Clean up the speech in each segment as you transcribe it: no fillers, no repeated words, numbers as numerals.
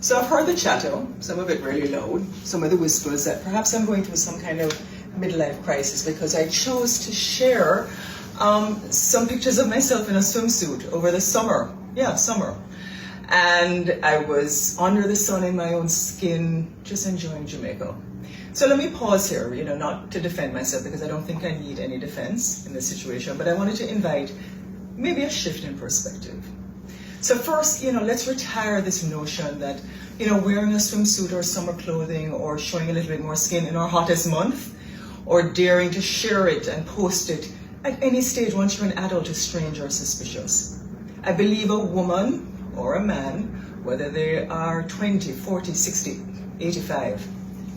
So I've heard the chatter, some of it really loud, some of the whispers that perhaps I'm going through some kind of midlife crisis because I chose to share some pictures of myself in a swimsuit over the summer. Yeah, summer. And I was under the sun in my own skin, just enjoying Jamaica. So let me pause here, not to defend myself because I don't think I need any defense in this situation, but I wanted to invite maybe a shift in perspective. So first, let's retire this notion that, wearing a swimsuit or summer clothing or showing a little bit more skin in our hottest month or daring to share it and post it at any stage once you're an adult is strange or suspicious. I believe a woman or a man, whether they are 20, 40, 60, 85,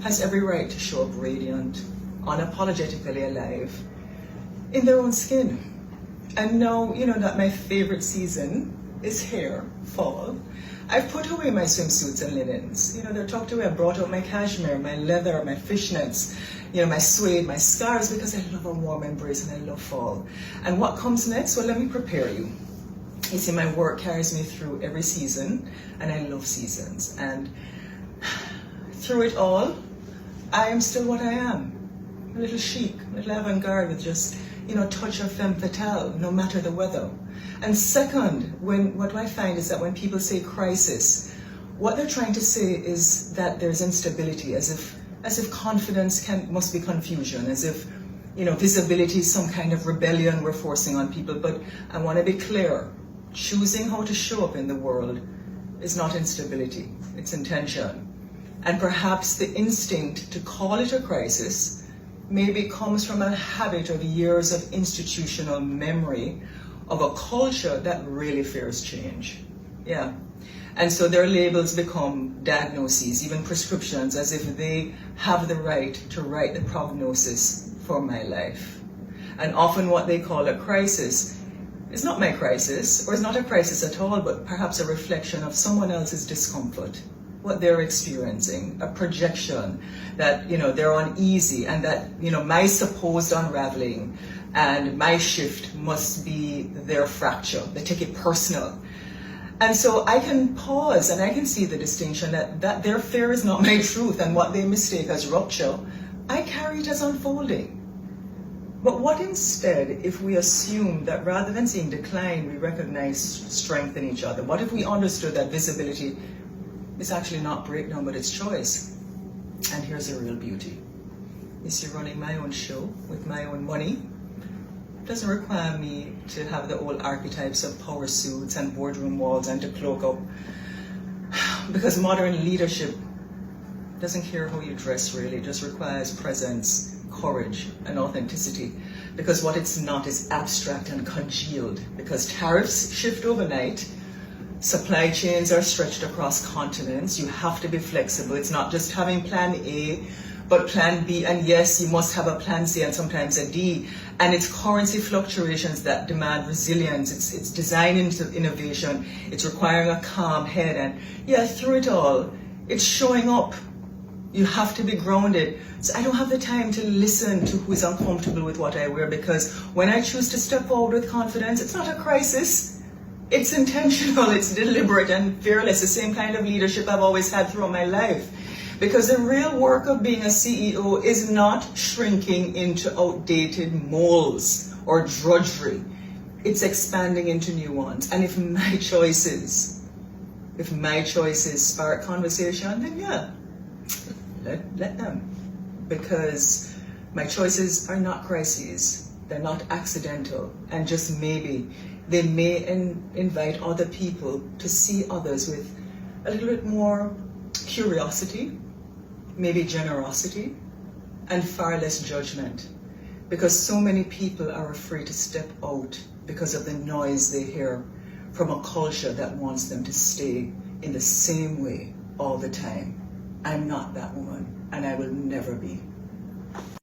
has every right to show up radiant, unapologetically alive, in their own skin. And now, that my favorite season is here, fall. I've put away my swimsuits and linens. They're tucked away. I brought out my cashmere, my leather, my fishnets, my suede, my scarves, because I love a warm embrace and I love fall. And what comes next? Well, let me prepare you. You see, my work carries me through every season, and I love seasons. And through it all, I am still what I am. A little chic, a little avant-garde with just, touch of femme fatale, no matter the weather. And second, what I find is that when people say crisis, what they're trying to say is that there's instability, as if confidence must be confusion, as if visibility is some kind of rebellion we're forcing on people. But I want to be clear, choosing how to show up in the world is not instability, it's intention. And perhaps the instinct to call it a crisis maybe comes from a habit of years of institutional memory of a culture that really fears change. Yeah. And so their labels become diagnoses, even prescriptions, as if they have the right to write the prognosis for my life. And often what they call a crisis is not my crisis, or is not a crisis at all, but perhaps a reflection of someone else's discomfort, what they're experiencing, a projection that, they're uneasy, and that, my supposed unraveling and my shift must be their fracture. They take it personal. And so I can pause and I can see the distinction that their fear is not my truth, and what they mistake as rupture, I carry it as unfolding. But what instead if we assume that rather than seeing decline, we recognize strength in each other? What if we understood that visibility is actually not breakdown, but it's choice? And here's the real beauty. You see, running my own show with my own money doesn't require me to have the old archetypes of power suits and boardroom walls and to cloak up. Because modern leadership doesn't care how you dress, really. It just requires presence, courage, and authenticity. Because what it's not is abstract and congealed. Because tariffs shift overnight, supply chains are stretched across continents. You have to be flexible. It's not just having plan A, but plan B, and yes, you must have a plan C and sometimes a D. And it's currency fluctuations that demand resilience. It's design into innovation. It's requiring a calm head. And yeah, through it all, it's showing up. You have to be grounded. So I don't have the time to listen to who is uncomfortable with what I wear, because when I choose to step forward with confidence, it's not a crisis. It's intentional, it's deliberate and fearless, the same kind of leadership I've always had throughout my life. Because the real work of being a CEO is not shrinking into outdated molds or drudgery. It's expanding into new ones. And if my choices spark conversation, then yeah, let them. Because my choices are not crises. They're not accidental. And just maybe they may invite other people to see others with a little bit more curiosity, maybe generosity, and far less judgment. Because so many people are afraid to step out because of the noise they hear from a culture that wants them to stay in the same way all the time. I'm not that woman, and I will never be.